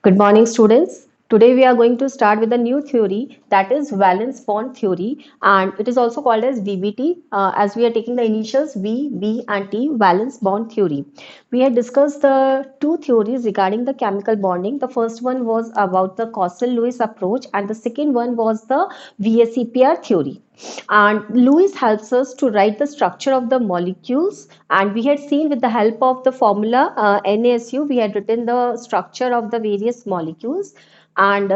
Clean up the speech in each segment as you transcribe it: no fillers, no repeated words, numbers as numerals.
Good morning, students. Today we are going to start with a new theory, that is valence bond theory, and it is also called as VBT, as we are taking the initials V, B, and T, valence bond theory. We had discussed the two theories regarding the chemical bonding. The first one was about the Cousel-Lewis approach, and the second one was the VSEPR theory. And Lewis helps us to write the structure of the molecules, and we had seen with the help of the formula NaSU, we had written the structure of the various molecules, and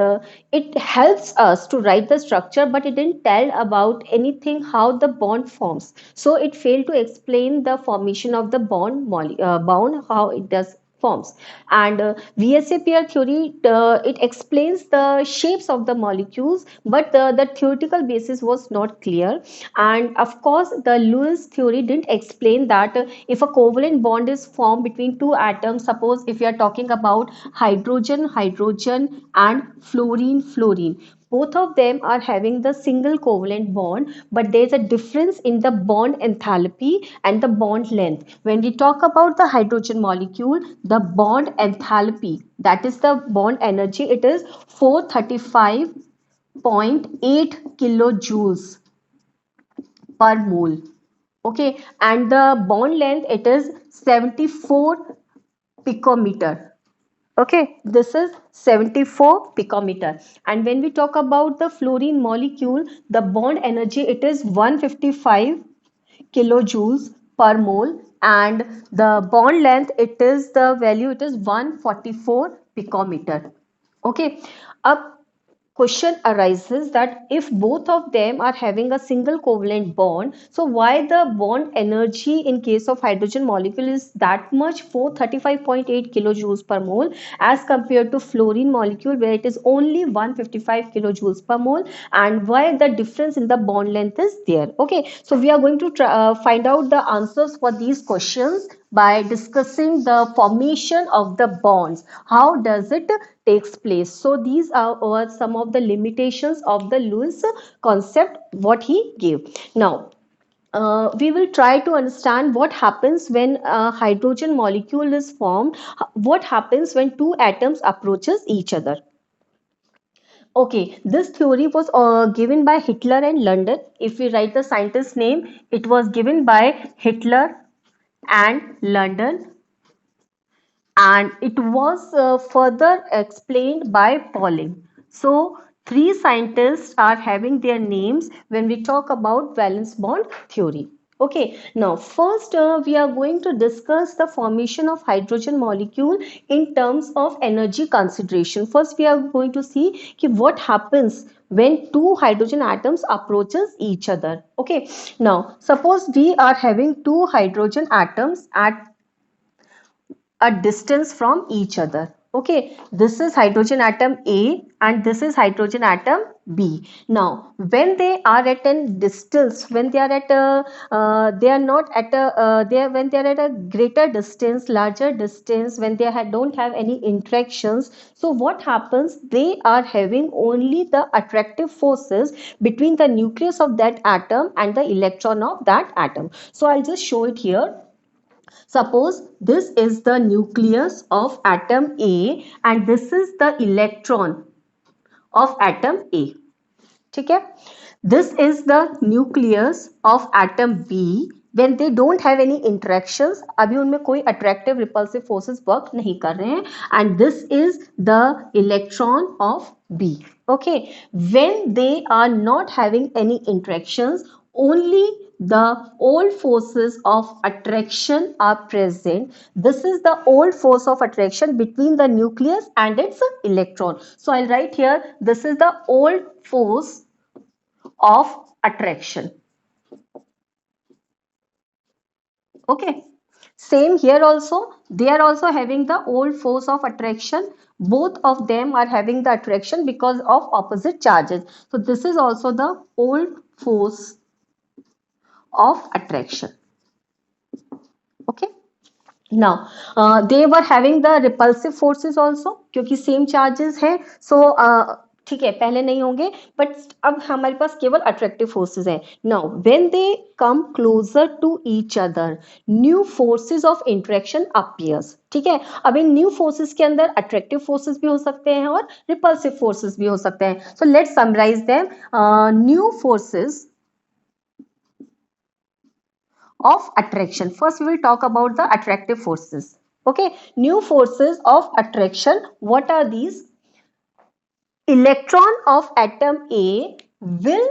it helps us to write the structure, but it didn't tell about anything how the bond forms. So it failed to explain the formation of the bond, how it does forms. And VSAPR theory, it explains the shapes of the molecules, but the theoretical basis was not clear. And of course, the Lewis theory didn't explain that if a covalent bond is formed between two atoms, suppose if we are talking about hydrogen, hydrogen, and fluorine, fluorine, both of them are having the single covalent bond, but there is a difference in the bond enthalpy and the bond length. When we talk about the hydrogen molecule, the bond enthalpy, that is the bond energy, it is 435.8 kilojoules per mole. Okay, and the bond length, it is 74 picometer. Okay, this is 74 picometer. And when we talk about the fluorine molecule, the bond energy, it is 155 kilojoules per mole, and the bond length, it is the value, it is 144 picometer. Okay, a question arises that if both of them are having a single covalent bond, so why the bond energy in case of hydrogen molecule is that much, 435.8 kilojoules per mole, as compared to fluorine molecule where it is only 155 kilojoules per mole, and why the difference in the bond length is there. Okay, so we are going to find out the answers for these questions by discussing the formation of the bonds. How does it takes place? So these are some of the limitations of the Lewis concept, what he gave. Now, we will try to understand what happens when a hydrogen molecule is formed, what happens when two atoms approaches each other. Okay, this theory was given by Hitler and London. If we write the scientist's name, it was given by Hitler and London, and it was further explained by Pauling. So, three scientists are having their names when we talk about valence bond theory. Okay, now first we are going to discuss the formation of hydrogen molecule in terms of energy consideration. First, we are going to see what happens when two hydrogen atoms approaches each other. Okay, now suppose we are having two hydrogen atoms at a distance from each other. Okay, this is hydrogen atom A and this is hydrogen atom B. Now, when they are at a distance, when they are at a, they are not at a, when they are at a greater distance, larger distance, when they don't have any interactions. So, what happens? They are having only the attractive forces between the nucleus of that atom and the electron of that atom. So, I'll just show it here. Suppose this is the nucleus of atom A and this is the electron of atom A. ठीक है? This is the nucleus of atom B. When they don't have any interactions, अभी उनमें कोई attractive repulsive forces work नहीं कर रहे हैं, and this is the electron of B. Okay, when they are not having any interactions, only the old forces of attraction are present. This is the old force of attraction between the nucleus and its electron. So I'll write here, this is the old force of attraction. Okay, same here also, they are also having the old force of attraction. Both of them are having the attraction because of opposite charges. So this is also the old force of attraction. Okay, now they were having the repulsive forces also क्योंकि same charges है. So ठीक है, पहले नहीं होंगे, but अब हमारे पास केवल अट्रैक्टिव फोर्सेस हैं. Now when they come closer to each other, new forces of interaction appears. ठीक है, अब इन न्यू फोर्सेस के अंदर अट्रैक्टिव फोर्सेस भी हो सकते हैं और रिपल्सिव फोर्सेस भी हो सकते हैं. So let's summarise them. New forces of attraction. First, we will talk about the attractive forces. Okay, new forces of attraction. What are these? Electron of atom A will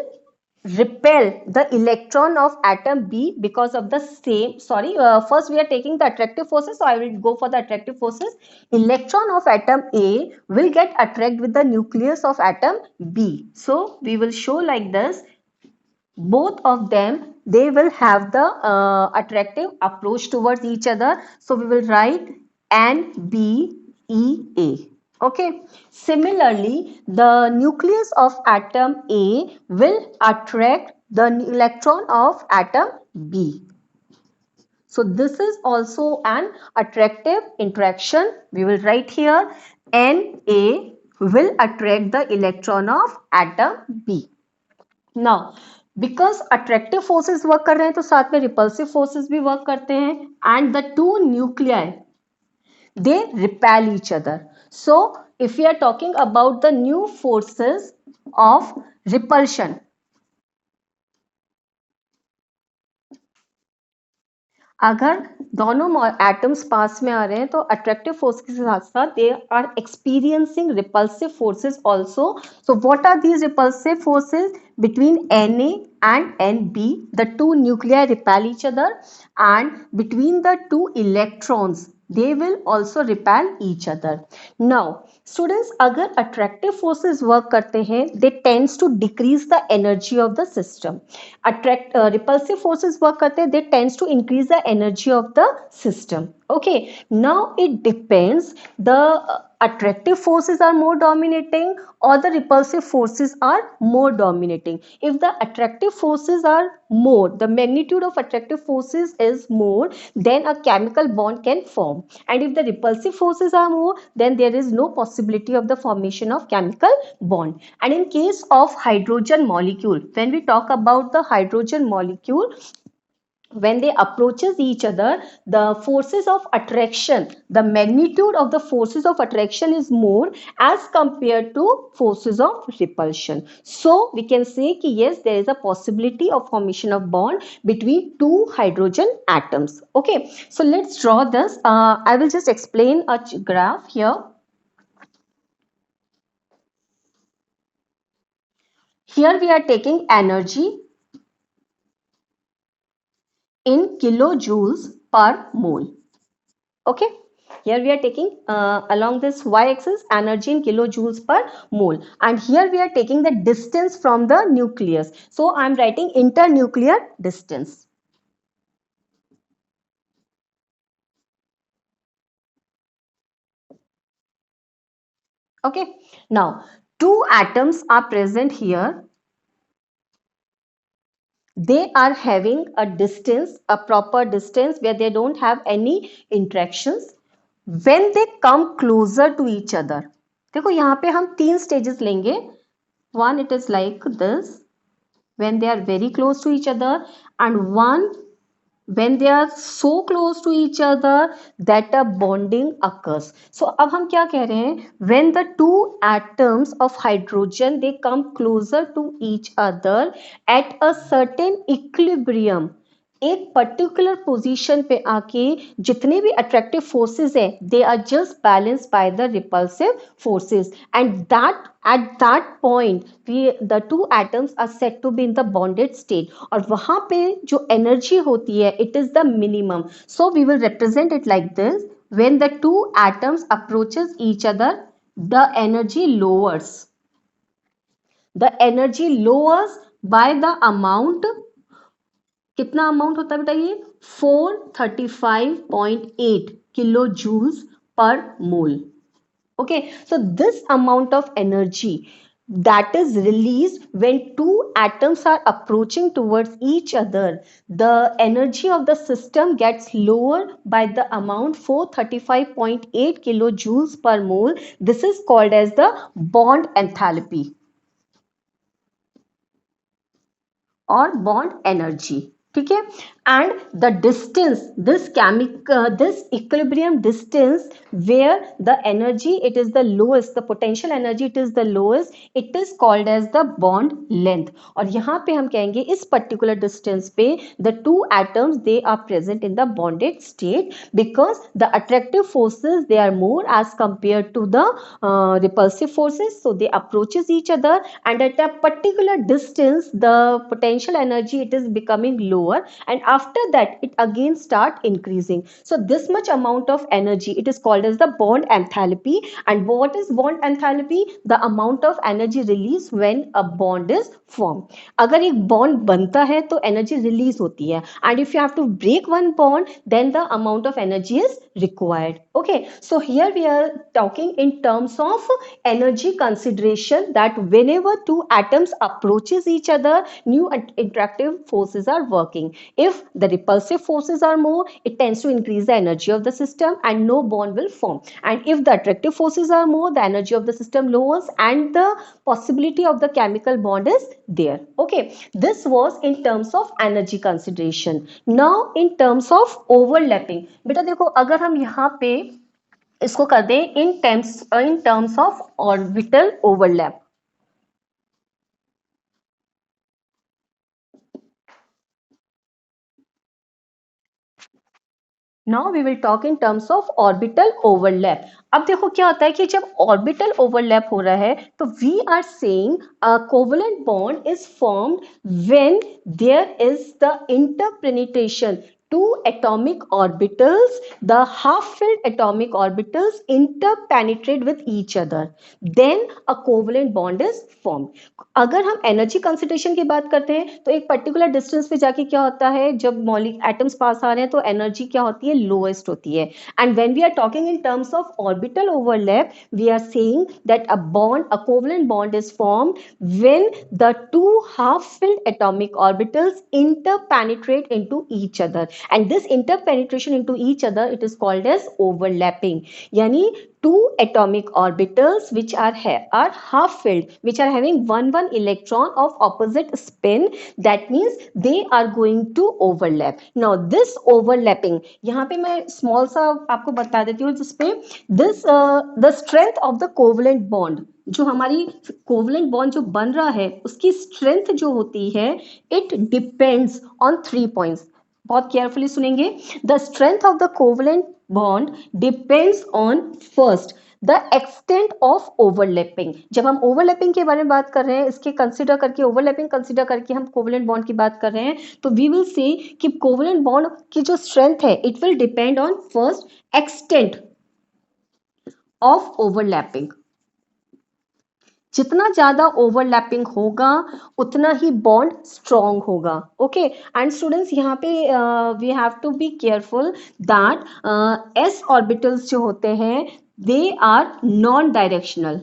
repel the electron of atom B because of the same. Sorry, first we are taking the attractive forces, so I will go for the attractive forces. Electron of atom A will get attracted with the nucleus of atom B. So we will show like this. Both of them, they will have the attractive approach towards each other. So we will write NBEA. Okay. Similarly, the nucleus of atom A will attract the electron of atom B. So this is also an attractive interaction. We will write here Na will attract the electron of atom B. Now, because attractive forces work कर रहे हैं तो साथ में repulsive forces भी work करते हैं, and the two nuclei, they repel each other. So if we are talking about the new forces of repulsion, अगर दोनों एटम्स पास में आ रहे हैं तो अट्रैक्टिव फोर्स के साथ साथ they are experiencing repulsive forces also. So what are these repulsive forces? Between Na and Nb, the two nuclei repel each other, and between the two electrons, they will also repel each other. Now, students, अगर attractive forces work करते हैं, they tends to decrease the energy of the system. Repulsive forces work करते हैं, they tends to increase the energy of the system. Okay, now it depends, the attractive forces are more dominating or the repulsive forces are more dominating. If the attractive forces are more, the magnitude of attractive forces is more, then a chemical bond can form, and if the repulsive forces are more, then there is no possibility of the formation of chemical bond. And in case of hydrogen molecule, when we talk about the hydrogen molecule, when they approaches each other, the forces of attraction, the magnitude of the forces of attraction is more as compared to forces of repulsion. So we can say ki yes, there is a possibility of formation of bond between two hydrogen atoms. Okay, so let's draw this. I will just explain a graph here. Here we are taking energy in kilojoules per mole. Okay, here we are taking along this y-axis energy in kilojoules per mole, and here we are taking the distance from the nucleus. So I am writing internuclear distance. Okay, now two atoms are present here. They are having a distance, a proper distance where they don't have any interactions. When they come closer to each other, देखो यहाँ पे हम तीन stages लेंगे. One, it is like this, when they are very close to each other, and one, when they are so close to each other that a bonding occurs. So अब हम क्या कह रहे हैं? When the two atoms of hydrogen, they come closer to each other at a certain equilibrium, एक particular position पे आके जितने भी अट्रैक्टिव फोर्सेस हैं, they are just balanced by the repulsive forces, and that at that point the two atoms are said to be in the bonded state, और वहां पे जो energy होती है, it is the minimum. So we will represent it like this: when the two atoms approaches each other, the energy lowers. The energy lowers by the amount. कितना amount होता है बताइए? 435.8 kilo joules per mole. Okay, so this amount of energy that is released when two atoms are approaching towards each other. The energy of the system gets lower by the amount 435.8 kilojoules per mole. This is called as the bond enthalpy or bond energy. ठीक है, and the distance, this equilibrium distance where the energy it is the lowest, the potential energy it is the lowest, it is called as the bond length. और यहाँ पे हम कहेंगे इस particular distance पे the two atoms they are present in the bonded state because the attractive forces they are more as compared to the repulsive forces, so they approaches each other, and at a particular distance the potential energy it is becoming lower, and after that it again start increasing. So this much amount of energy it is called as the bond enthalpy. And what is bond enthalpy? The amount of energy release when a bond is formed. अगर एक bond बनता है तो energy release होती है, and if you have to break one bond then the amount of energy is required. Okay, so here we are talking in terms of energy consideration, that whenever two atoms approaches each other, new interactive forces are working. If the repulsive forces are more, it tends to increase the energy of the system and no bond will form. And if the attractive forces are more, the energy of the system lowers and the possibility of the chemical bond is there. Okay, this was in terms of energy consideration. Now in terms of overlapping, बेटा देखो अगर हम यहाँ पे इसको कर दें in terms of orbital overlap. Now we will talk in terms of orbital overlap. अब देखो क्या होता है कि जब ऑर्बिटल ओवरलैप हो रहा है तो we are saying a covalent bond is formed when there is the interpenetration two atomic orbitals, the half-filled atomic orbitals interpenetrate with each other, then a covalent bond is formed. अगर हम energy consideration की बात करते हैं तो एक particular distance पे जाके क्या होता है, जब मॉलिक एटम्स पास आ रहे हैं तो एनर्जी क्या होती है, लोएस्ट होती है. And when we are talking in terms of orbital overlap we are saying that a covalent bond is formed when the two half filled atomic orbitals interpenetrate into each other, and this interpenetration into each other it is called as overlapping. Yani two atomic orbitals which are half filled, which are having one electron of opposite spin, that means they are going to overlap. Now this overlapping, यहाँ पे मैं small सा आपको बता देती हूँ जिसपे this the strength of the covalent bond, जो हमारी कोवलेंट बॉन्ड जो बन रहा है उसकी स्ट्रेंथ जो होती है इट डिपेंड्स ऑन 3 पॉइंट्स. बहुत केयरफुली सुनेंगे. The strength of the covalent bond depends on first the extent of overlapping. जब हम ओवरलैपिंग के बारे में बात कर रहे हैं, इसके कंसिडर करके ओवरलैपिंग कंसिडर करके हम कोवलेंट बॉन्ड की बात कर रहे हैं, तो वी विल से कि कोवलेंट बॉन्ड की जो स्ट्रेंथ है it will depend on first extent of overlapping. जितना ज्यादा ओवरलैपिंग होगा उतना ही बॉन्ड स्ट्रॉन्ग होगा. ओके, एंड स्टूडेंट्स यहाँ पे we have to be careful that s orbitals जो होते हैं they are non directional.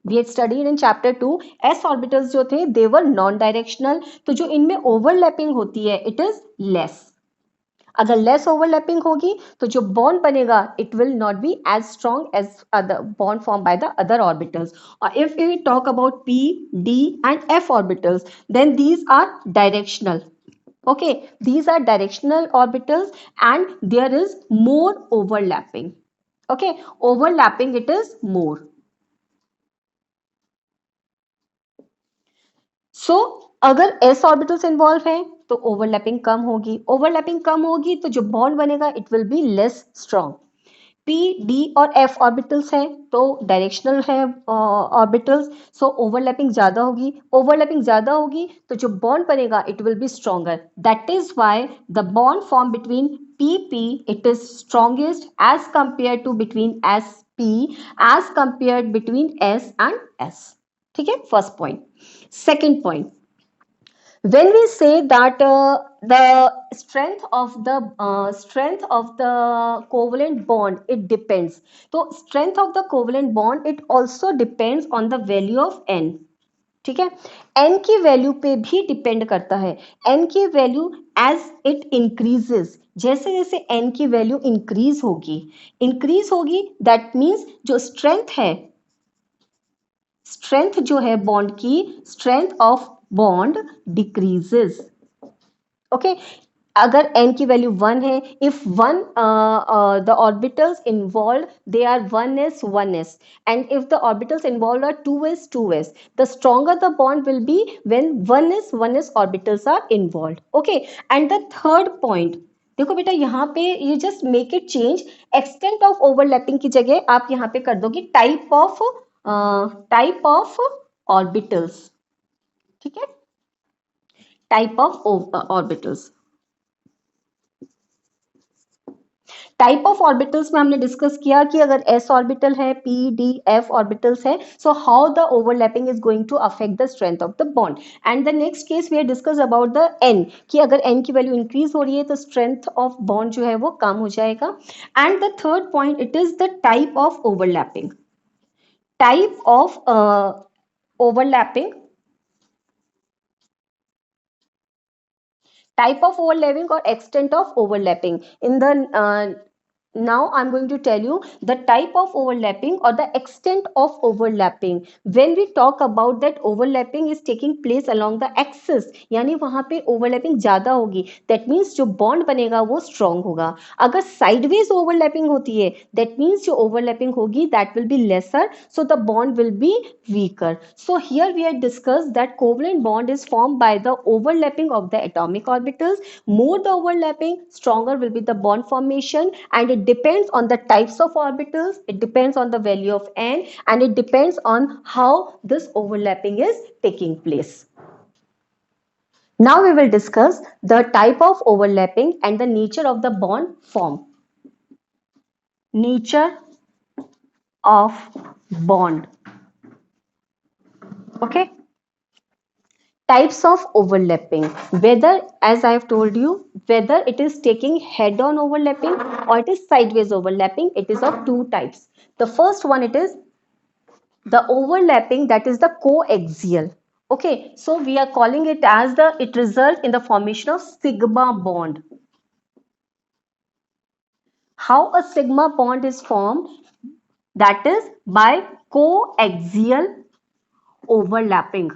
We had studied in chapter 2 s orbitals जो थे दे वर नॉन डायरेक्शनल, तो जो इनमें ओवरलैपिंग होती है इट इज लेस. अगर लेस ओवरलैपिंग होगी तो जो बॉन्ड बनेगा it will not be as strong as other bond form by the other orbitals. और if we talk about P D and F orbitals then these are directional. Okay, these are directional orbitals and there is more overlapping. Okay, overlapping it is more. So अगर s orbitals involve है तो overlapping कम होगी. Overlapping कम होगी तो जो bond बनेगा it will be less strong. P D और F orbitals हैं तो डायरेक्शनल है ऑर्बिटल्स, सो ओवरलैपिंग ज्यादा होगी. ओवरलैपिंग ज्यादा होगी तो जो बॉन्ड बनेगा it will be stronger. That is why the bond form between p p it is strongest as compare to between s p as compare between s and s. ठीक है, first point. Second point, When we say that the strength of the covalent bond, it depends. So strength of the covalent bond, it also depends on the value of n. ठीक है, n की value पे भी depend करता है. n की value as it increases, जैसे जैसे n की वैल्यू इंक्रीज होगी दैट मीन्स जो स्ट्रेंथ जो है बॉन्ड की, strength of bond decreases. Okay, अगर n की वैल्यू 1 है, if one the orbitals involve they are 1s and if the orbitals involved are 2s, the stronger the bond will be when 1s orbitals are involved. Okay, and the third point, देखो बेटा यहाँ पे you just make it change, extent of overlapping की जगह आप यहाँ पे कर दोगे टाइप ऑफ ऑर्बिटल्स. ठीक है, type of orbitals. Type of orbitals में हमने डिस्कस किया कि अगर s ऑर्बिटल है, p d f ऑर्बिटल्स है, so how the overlapping is going to affect the strength of the bond. And the next case we discuss about the n, कि अगर n की वैल्यू इंक्रीज हो रही है तो strength of bond जो है वो कम हो जाएगा. And the third point, it is the type of overlapping. Type of overlapping type of overlapping or extent of overlapping in the now I'm going to tell you the type of overlapping or the extent of overlapping. When we talk about that overlapping is taking place along the axis, यानी वहां पे overlapping ज्यादा होगी, that means जो bond बनेगा वो strong होगा. अगर sideways overlapping होती है, that means जो overlapping होगी that will be lesser, so the bond will be weaker. So here we had discussed that covalent bond is formed by the overlapping of the atomic orbitals. More the overlapping, stronger will be the bond formation, and it depends on the types of orbitals, it depends on the value of n, and it depends on how this overlapping is taking place. Now we will discuss the type of overlapping and the nature of the bond form. Nature of bond. Okay. Types of overlapping, whether, as I have told you, whether it is taking head-on overlapping or it is sideways overlapping, it is of two types. The first one, it is the overlapping that is the coaxial. Okay, so we are calling it as it results in the formation of sigma bond. How a sigma bond is formed? That is by coaxial overlapping.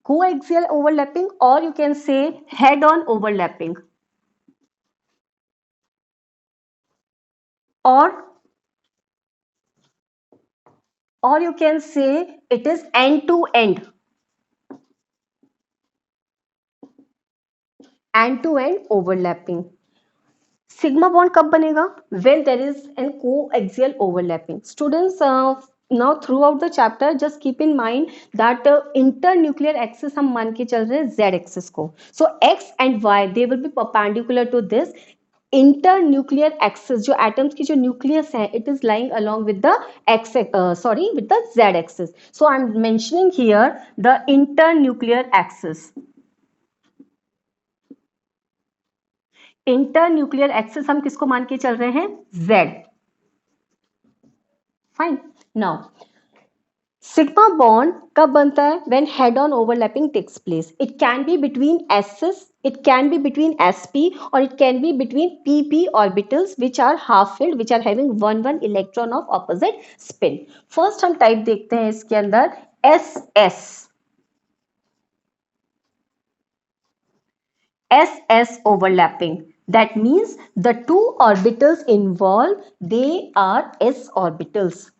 Coaxial overlapping, or you can say head-on overlapping, or you can say it is end-to-end overlapping. Sigma bond कब बनेगा? When there is an coaxial overlapping. Students, now throughout the chapter just keep in mind that internuclear axis हम मान के चल रहे हैं z axis को. So x and y they will be perpendicular to this. Internuclear axis, जो atoms की जो nucleus है, it is lying along with the with the z axis. So I'm mentioning here the internuclear axis. Internuclear axis हम किसको मान के चल रहे हैं? Z. Fine. Now sigma bond कब बनता है? When head on overlapping takes place. It can be between s s, it can be between sp, or it can be between pp orbitals which are half filled, which are having one electron of opposite spin. First हम type देखते हैं इसके अंदर ss overlapping. That means the two orbitals involved, they are s orbitals.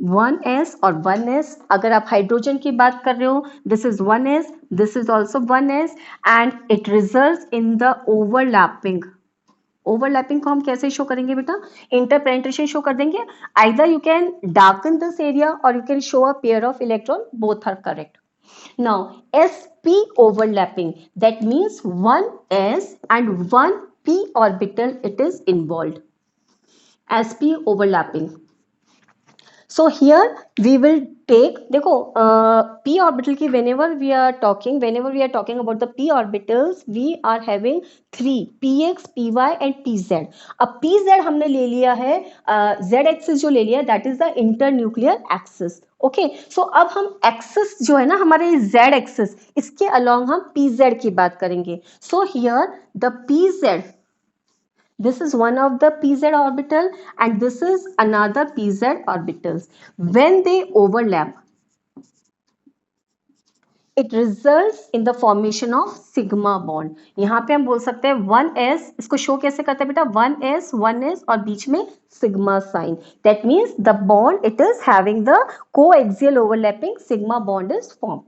1s और 1s. अगर आप hydrogen की बात कर रहे हो, this is 1s, this is also 1s, and it results in the overlapping. Overlapping को हम कैसे शो करेंगे बेटा? इंटरपेनिट्रेशन शो कर देंगे. Either you can darken this area और you can show a pair of electron, both are correct. Now sp overlapping, that means 1s and 1 p orbital it is involved. sp overlapping. So here we will take, देखो p orbital की whenever we are talking about the p orbitals, we are having three, px, py and pz. अब pz हमने ले लिया है, z axis जो ले लिया, that is the internuclear axis. Okay, so अब हम एक्सिस जो है ना हमारे z एक्सिस, इसके अलोंग हम pz की बात करेंगे. So here the pz, this is one of the pz orbital and this is another pz orbitals. When they overlap, it results in the formation of sigma bond. यहाँ पे हम बोल सकते हैं 1s, इसको शो कैसे करते हैं बेटा, 1s और बीच में sigma sign. That means the bond, it is having the coaxial overlapping, sigma bond is formed.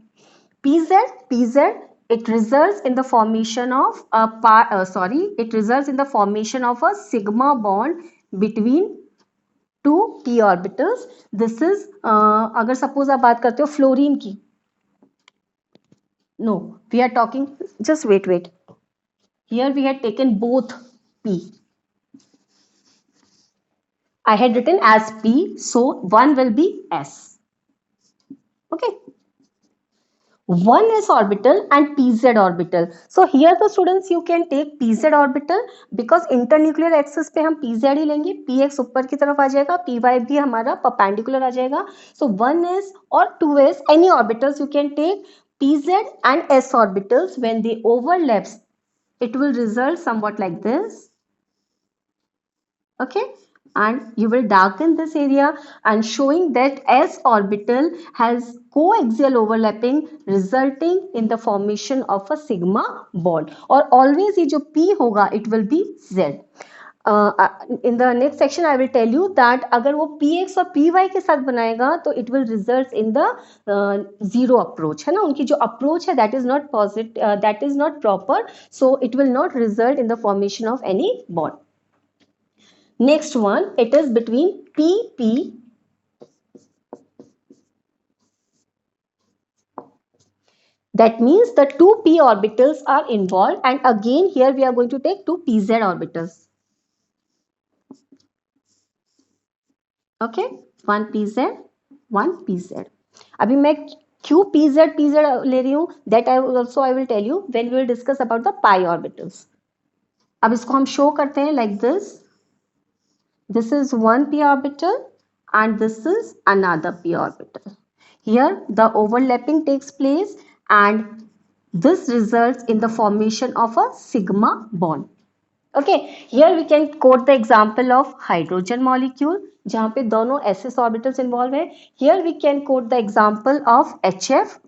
pz, it results in the formation of it results in the formation of a sigma bond between two p orbitals. This is अगर suppose आप बात करते हो fluorine की, no, we are talking, just wait, here we had taken both p, I had written as p, so one will be s. Okay, 1s orbital and pz orbital. So here the students you can take pz orbital because internuclear axis पे हम pz ही लेंगे, px ऊपर की तरफ आ जाएगा, py भी हमारा perpendicular आ जाएगा. So 1s or 2s, any orbitals you can take, pz and s orbitals, when they overlaps, it will result somewhat like this. Okay, and you will darken this area and showing that s orbital has coaxial overlapping resulting in the formation of a sigma bond. और always ये जो p होगा it will be z. In the next section I will tell you that अगर वो px और py के साथ बनाएगा तो it will result in the zero approach, है ना, उनकी जो approach है that is not positive, that is not proper, so it will not result in the formation of any bond. Next one, it is between pp, that means the two p orbitals are involved, and again here we are going to take two pz orbitals. Okay, one pz, one pz. अभी मैं क्यों pz ले रही हूँ, that I will tell you when we will discuss about the pi orbitals. अब इसको हम show करते हैं like this. This is one p orbital and this is another p orbital. Here the overlapping takes place and this results in the formation of a sigma bond. Okay, here we can quote the example of hydrogen molecule जहाँ पे दोनों ss orbitals involved है. Here we can quote the example of HF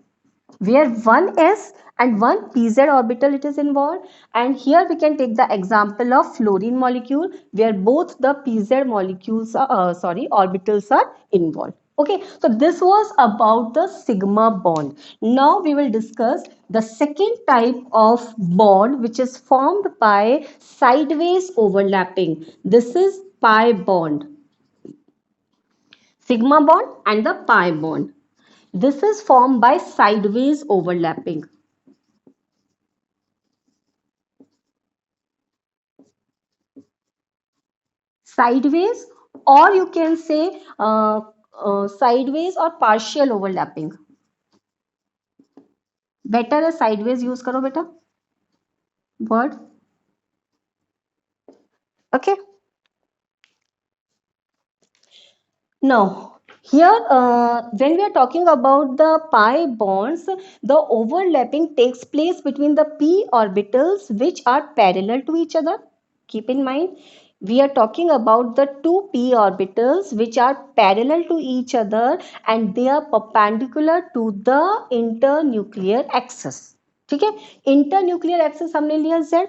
where one s and one pz orbital it is involved, and here we can take the example of fluorine molecule where both the pz molecules orbitals are involved. Okay, so this was about the sigma bond. Now we will discuss the second type of bond which is formed by sideways overlapping. This is pi bond, sigma bond and the pi bond. This is formed by sideways overlapping. Sideways, or you can say sideways or partial overlapping. Better है sideways use करो बेटा word. Okay. Now here when we are talking about the pi bonds, the overlapping takes place between the p orbitals which are parallel to each other. Keep in mind, we are talking about the two p orbitals which are parallel to each other and they are perpendicular to the internuclear axis. ठीक है, internuclear axis हमने लिया z,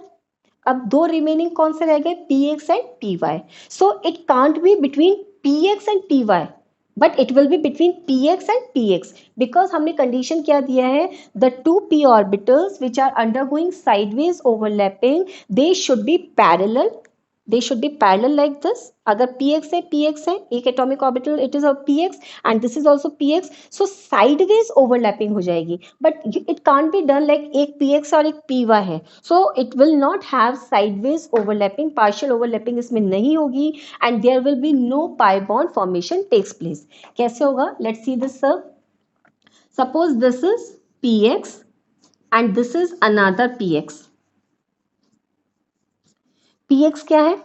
अब दो remaining कौन से रह गए, px and py. So it can't be between px and py, but it will be between px and px because हमने कंडीशन क्या दिया है, the two p orbitals which are undergoing sideways overlapping, they should be parallel they should be parallel like this. अगर px है px है एक atomic orbital it is a px and this is also px, so sideways overlapping हो जाएगी, but it can't be done like एक px और एक py है, so it will not have sideways overlapping, partial overlapping इसमें नहीं होगी and there will be no pi bond formation takes place. कैसे होगा? Let's see this sir. Suppose this is px and this is another px. px क्या है?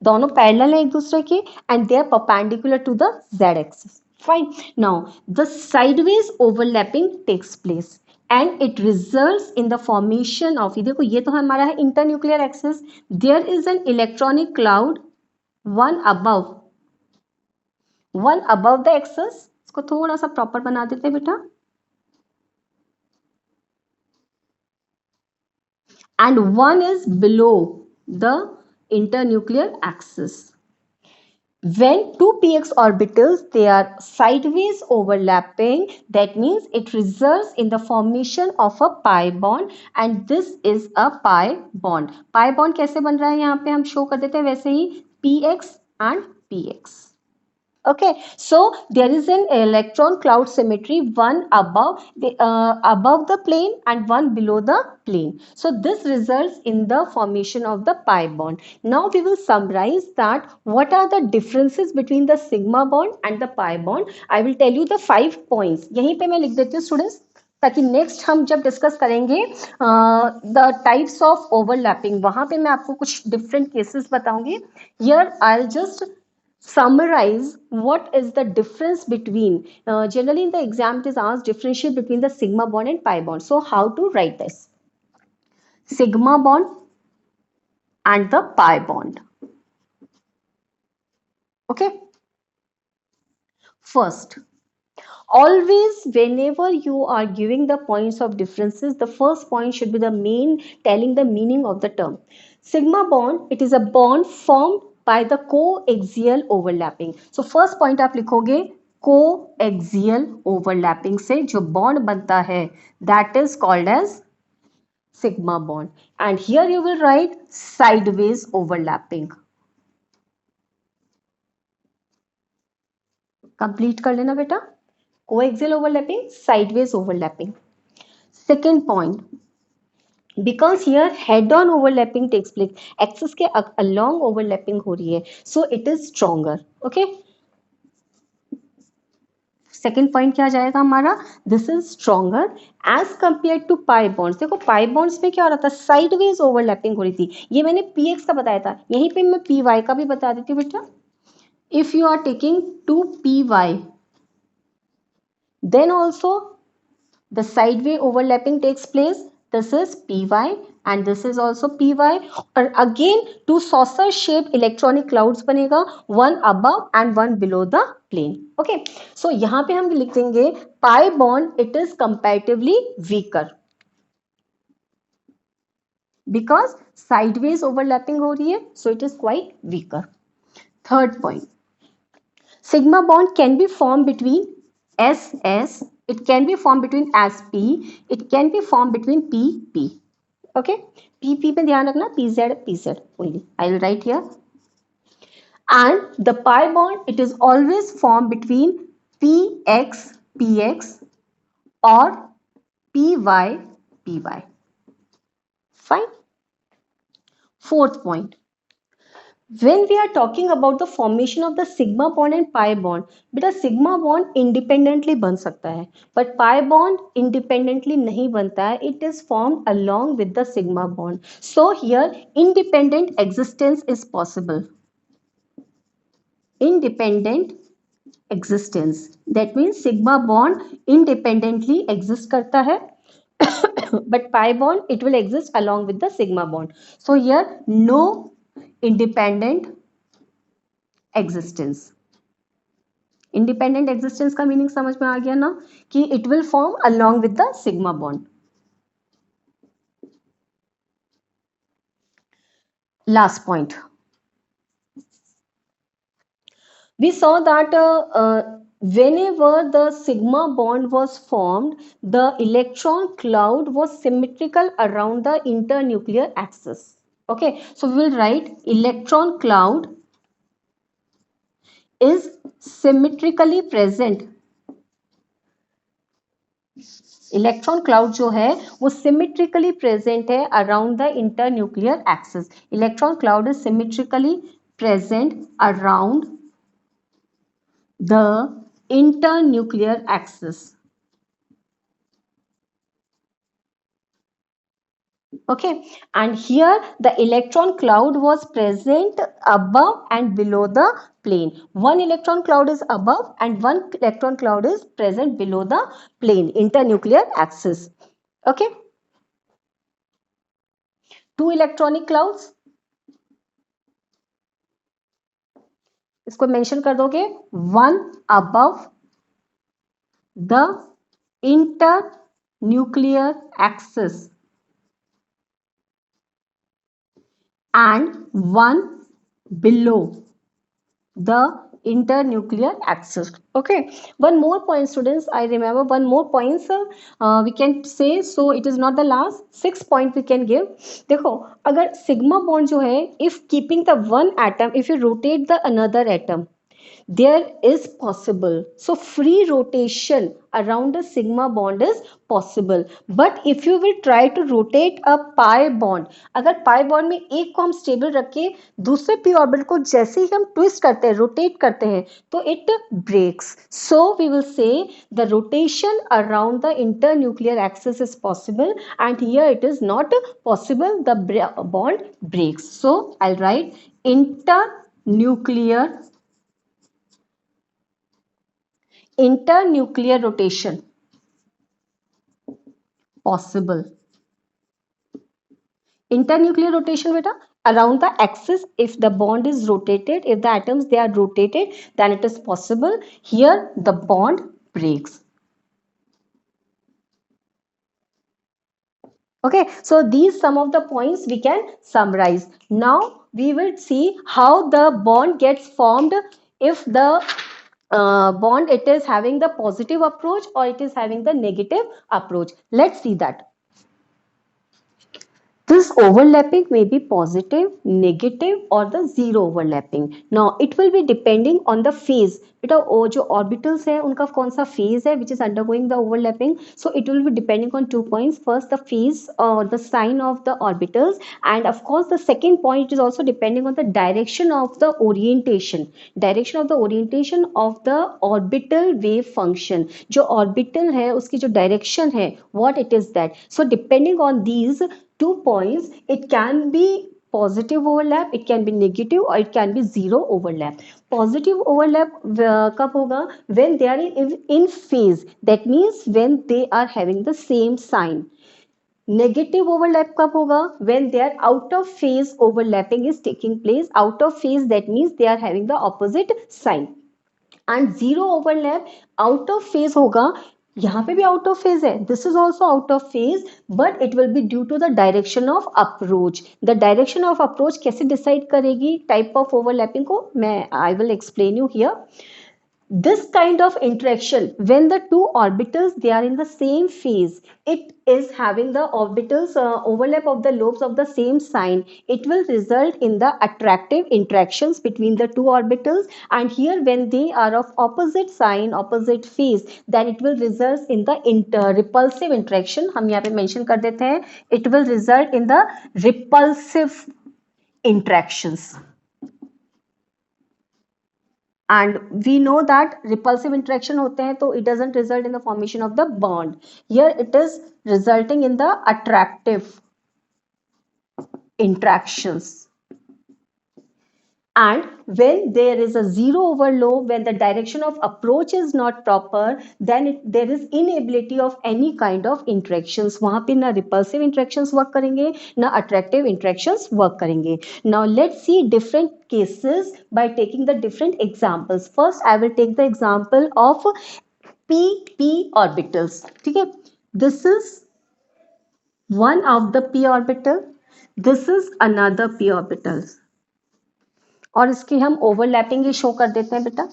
दोनों parallel है एक दूसरे के and they are perpendicular to the z axis. Fine. Now the sideways overlapping takes place and it results in the formation of, देखो ये तो हमारा है internuclear axis. There is an electronic cloud one above the axis. इसको थोड़ा सा proper बना देते हैं बेटा. And one is below the internuclear axis. When two px orbitals they are sideways overlapping, that means it results in the formation of a pi bond and this is a pi bond. Pi bond कैसे बन रहा है यहाँ पे हम show कर देते हैं वैसे ही px and px. Okay, so there is an electron cloud symmetry, one above the plane and one below the plane. So this results in the formation of the pi bond. Now we will summarize that what are the differences between the sigma bond and the pi bond. I will tell you the 5 points. यहीं पे मैं लिख देती हूँ students, ताकि next हम जब discuss करेंगे द टाइप्स ऑफ ओवरलैपिंग वहां पे मैं आपको कुछ डिफरेंट केसेस बताऊंगी. Here I will just summarize what is the difference between, generally in the exam it is asked differentiate between the sigma bond and pi bond. So how to write this? Sigma bond and the pi bond. Okay, first, always whenever you are giving the points of differences, the first point should be the main telling the meaning of the term. Sigma bond, it is a bond formed by the coaxial overlapping. So first point आप लिखोगे coaxial overlapping से जो bond बनता है that is called as sigma bond. And here you will write sideways overlapping. Complete कर लेना बेटा. Coaxial overlapping, sideways overlapping. Second point, because here head-on overlapping takes place, axis के along overlapping हो रही है, so it is stronger. Okay. Second point क्या जाएगा हमारा? This is stronger as compare to pi bonds. देखो पाई बॉन्ड्स में क्या हो रहा था? साइडवेज ओवरलैपिंग हो रही थी. ये मैंने पी एक्स का बताया था, यहीं पे मैं पी वाई का भी बता देती हूँ बेटा. If you are taking two p y, then also the sideway overlapping takes place. This is py and this is also py, और again two saucer shaped electronic clouds बनेगा, one above and one below the plane. Okay, so यहाँ पे हम लिख देंगे pi bond it is comparatively weaker because sideways overlapping हो रही है, so it is quite weaker. Third point, sigma bond can be formed between SS, it can be formed between SP, it can be formed between PP. Okay, PP पे ध्यान रखना, PZ only. I will write here. And the pi bond it is always formed between PX or PY. Fine. Fourth point, when we are talking about the formation of the sigma bond and pi bond, बेटा sigma bond independently बन सकता है but pi bond independently नहीं बनता है. It is formed along with the sigma bond. So here independent existence is possible. Independent existence, that means sigma bond independently exist करता है but pi bond it will exist along with the sigma bond. So here no independent existence. Independent existence का meaning समझ में आ गया ना, कि it will form along with the sigma bond. Last point, we saw that whenever the sigma bond was formed, the electron cloud was symmetrical around the internuclear axis. Okay, so we will write electron cloud is symmetrically present. Electron cloud जो है वो symmetrically present है around the internuclear axis. Electron cloud is symmetrically present around the internuclear axis. Okay, and here the electron cloud was present above and below the plane. One electron cloud is above and one electron cloud is present below the plane, internuclear axis. Okay, two electronic clouds, इसको mention कर दोगे. One above the internuclear axis and one below the internuclear axis. Okay, one more point students, I remember one more points we can say, so it is not the last. 6 point we can give. देखो, अगर sigma bond जो है, if keeping the one atom, if you rotate the another atom, there is possible, so free rotation around a sigma bond is possible. But if you will try to rotate a pi bond, अगर pi bond में एक को हम stable रख के दूसरे p orbital को जैसे ही हम ट्विस्ट करते हैं, रोटेट करते हैं, तो it breaks. So we will say the rotation around the internuclear axis is possible and here it is not possible, the bond breaks. So I'll write internuclear rotation possible. Internuclear rotation beta around the axis, if the bond is rotated, if the atoms they are rotated, then it is possible. Here the bond breaks. Okay, so these some of the points we can summarize. Now we will see how the bond gets formed if the bond it is having the positive approach or it is having the negative approach. Let's see that. This overlapping may be positive, negative or the zero overlapping. Now it will be depending on the phase. बेटा वो जो orbitals है उनका कौन सा phase है which is undergoing the overlapping. So it will be depending on 2 points. First the phase or the sign of the orbitals, and of course the second point is also depending on the direction of the orientation. Direction of the orientation of the orbital wave function. जो orbital है उसकी जो direction है, what it is that. So depending on these 2 points, it can be positive overlap, it can be negative or it can be zero overlap. Positive overlap कब होगा? When they are in phase, that means when they are having the same sign. Negative overlap कब होगा? When they are out of phase, overlapping is taking place. Out of phase, that means they are having the opposite sign. And zero overlap out of phase होगा. यहाँ पे भी out of phase है, this is also out of phase, but it will be due to the direction of approach. The direction of approach कैसे decide करेगी type of overlapping को, मैं I will explain you here. This kind of interaction, when the two orbitals they are in the same phase, it is having the orbitals overlap of the lobes of the same sign, it will result in the attractive interactions between the two orbitals. And here when they are of opposite sign, opposite phase, then it will result in the repulsive interaction. हम यहाँ पे mention कर देते हैं, it will result in the repulsive interactions. And we know that repulsive interaction होते हैं तो it doesn't result in the formation of the bond. Here it is resulting in the attractive interactions. And when there is a zero overlap, when the direction of approach is not proper, then there is inability of any kind of interactions. वहाँ पे ना repulsive interactions work करेंगे, ना attractive interactions work करेंगे. Now let's see different cases by taking the different examples. First, I will take the example of p orbitals. ठीक है? This is one of the p orbital. This is another p orbital. और इसकी हम overlapping ही show कर देते हैं बेटा.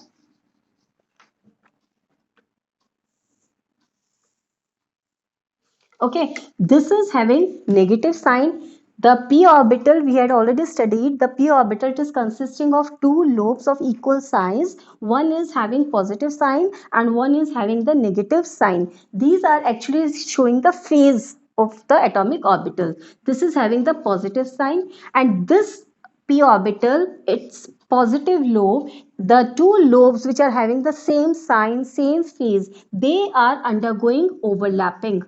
Okay, this is having negative sign, The p orbital we had already studied. The p orbital is consisting of two lobes of equal size. One is having positive sign and one is having the negative sign. These are actually showing the phase of the atomic orbital. This is having the positive sign, and this p orbital, its positive lobe, the two lobes which are having the same sign, same phase, they are undergoing overlapping,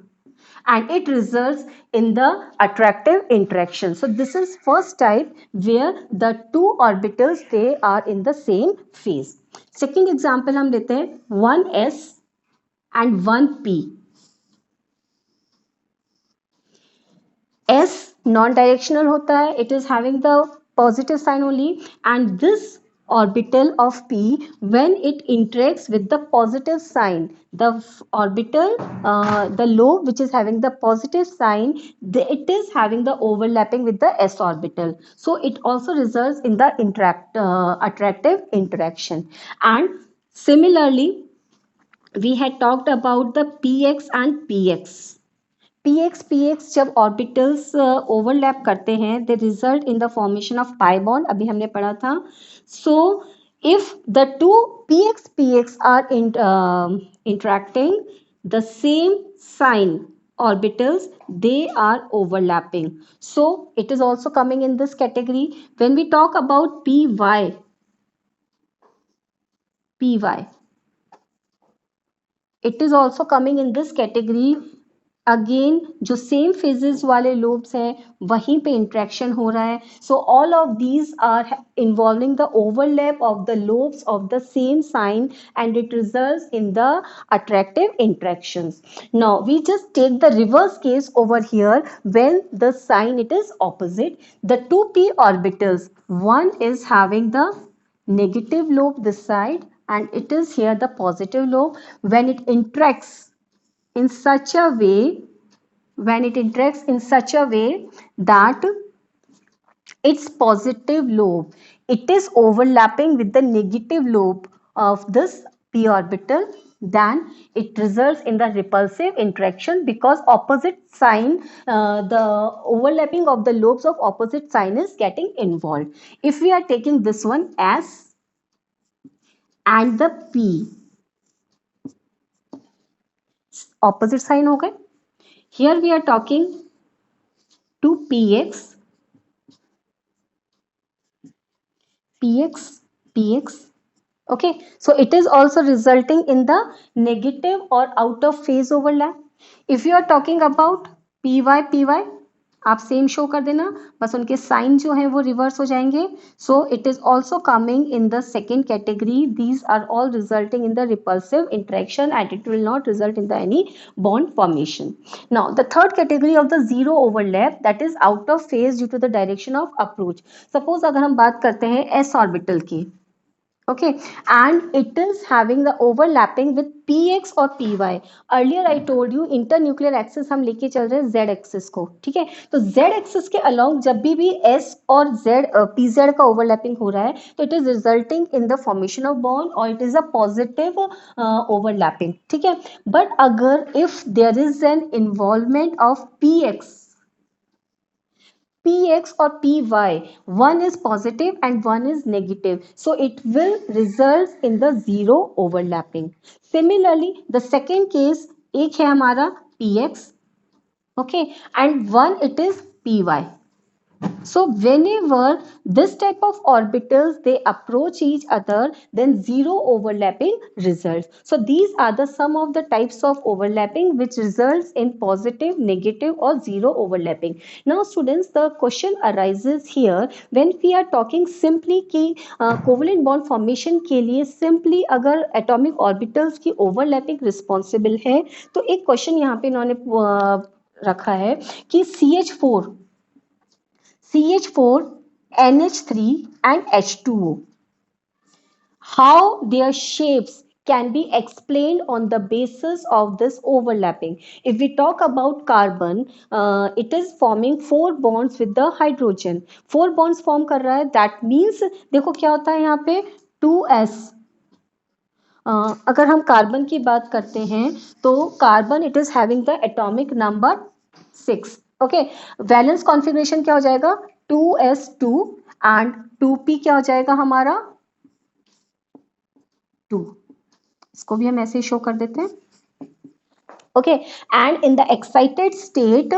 and it results in the attractive interaction. So this is first type where the two orbitals they are in the same phase. Second example हम लेते हैं 1s and 1p. S non-directional होता है, it is having the positive sign only, and this orbital of p, when it interacts with the positive sign, the orbital, the lobe which is having the positive sign, it is having the overlapping with the s orbital, so it also results in the attractive interaction. And similarly, we had talked about the px and px. px जब orbitals overlap करते हैं, they result in the formation of pi bond, अभी हमने पढ़ा था. So if the two px are interacting, the same sign orbitals, they are overlapping, so it is also coming in this category. When we talk about py, it is also coming in this category. Again जो same phases वाले lobes हैं वहीं पे interaction हो रहा है. So all of these are involving the overlap of the lobes of the same sign, and it results in the attractive interactions. Now we just take the reverse case over here. When the sign it is opposite, the two p orbitals, one is having the negative lobe this side and it is here the positive lobe. When it interacts in such a way, that its positive lobe, it is overlapping with the negative lobe of this p orbital, then it results in the repulsive interaction, because opposite sign, the overlapping of the lobes of opposite sign is getting involved. If we are taking this one S and the P, opposite sign हो गए. Here we are talking to px, px. Okay, so it is also resulting in the negative or out of phase overlap. If you are talking about py, आप same show कर देना, बस उनके sign जो है वो रिवर्स हो जाएंगे. So it is also coming in the second category. These are all resulting in the repulsive interaction and it will not result in the any bond formation. Now the third category of the zero overlap, that is out of phase due to the direction of approach. Suppose अगर हम बात करते हैं s orbital की, okay, and it is having the overlapping with px और py. earlier I told you internuclear axis हम लेके चल रहे हैं z axis को, ठीक है. तो z axis के along जब भी s और z pz का overlapping हो रहा है, तो it is resulting in the formation of bond or it is a positive overlapping, ठीक है. but अगर if there is an involvement of px or py, one is positive and one is negative, so it will result in the zero overlapping. Similarly, the second case, एक है हमारा px, okay, and one it is py. So whenever this type of orbitals they approach each other, then zero overlapping results. So these are the some of the types of overlapping which results in positive, negative or zero overlapping. Now students, the question arises here when we are talking simply कि covalent bond formation के लिए simply अगर atomic orbitals की overlapping responsible है, तो एक question यहाँ पे इन्होंने रखा है कि CH4, NH3 and H2O. How their shapes can be explained on the basis of this overlapping. If we talk about carbon, it is forming 4 bonds with the hydrogen. 4 bonds form कर रहा है, that means देखो क्या होता है यहाँ पे 2s. अगर हम कार्बन की बात करते हैं तो carbon it is having the atomic number 6. Okay, valence configuration क्या हो जाएगा, 2s2 एंड 2p क्या हो जाएगा हमारा 2। इसको भी हम ऐसे ही शो कर देते हैं। Okay, and in the excited state,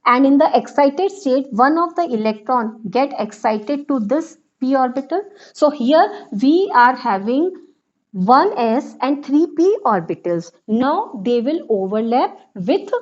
and in the excited state one of the electron get excited to this p orbital. So here we are having 1s and 3p orbitals. Now they will overlap with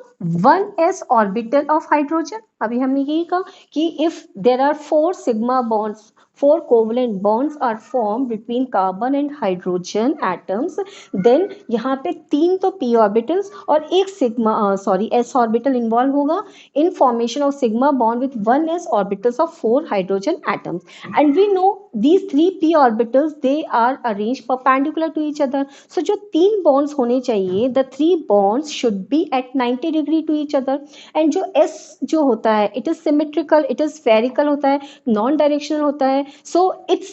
1s orbital of hydrogen. अभी हमने यही कहा कि if there are 4 sigma bonds, 4 covalent bonds are formed between carbon and hydrogen atoms, then यहाँ पे 3 तो p orbitals और एक sigma sorry s orbital involve होगा in formation of sigma bond with 1s orbitals of 4 hydrogen atoms. And we know these 3 p orbitals, they are arranged perpendicular to each other. So जो 3 bonds होने चाहिए, the 3 bonds should be at 90 degree to each other. And जो s जो होता है, it is symmetrical, it is spherical होता है, non directional होता है, so its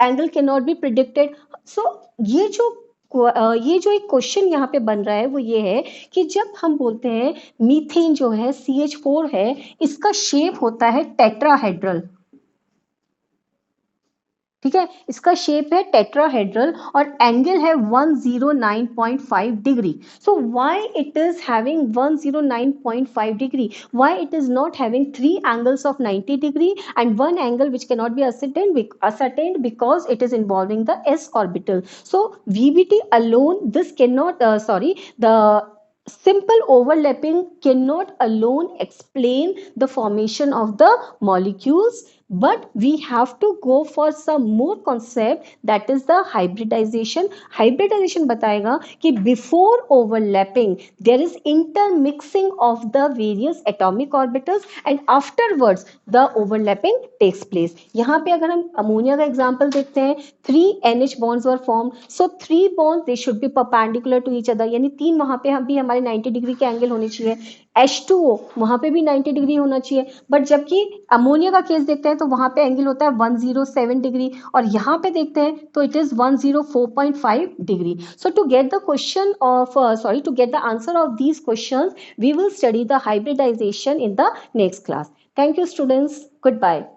angle cannot be predicted. So ये जो एक क्वेश्चन यहाँ पे बन रहा है वो ये है कि जब हम बोलते हैं मीथेन जो है CH4 है, इसका शेप होता है टेट्राहेड्रल, ठीक है, इसका शेप है टेट्राहेड्रल और एंगल है 109.5 degree. So why it is having 109.5 degree, why it is not having 3 angles of 90 degree and one angle which cannot be ascertained because it is involving the s orbital. So VBT alone, this cannot the simple overlapping cannot alone explain the formation of the molecules, but we have to go for some more concept, that is the hybridization. Hybridization बताएगा कि before overlapping there is intermixing of the various atomic orbitals and afterwards the overlapping takes place. यहाँ पे अगर हम ammonia का example देखते हैं, 3 NH bonds were formed, so 3 bonds they should be perpendicular to each other, यानी 3 वहां पे हम भी हमारे 90 डिग्री के एंगल होने चाहिए. H2O वहां पे भी 90 डिग्री होना चाहिए, बट जबकि अमोनिया का केस देखते हैं तो वहां पे एंगल होता है 107 डिग्री और यहाँ पे देखते हैं तो it is 104.5 degree. So to get the question of to get the answer of these questions, we will study the hybridization in the next class. Thank you students. Goodbye.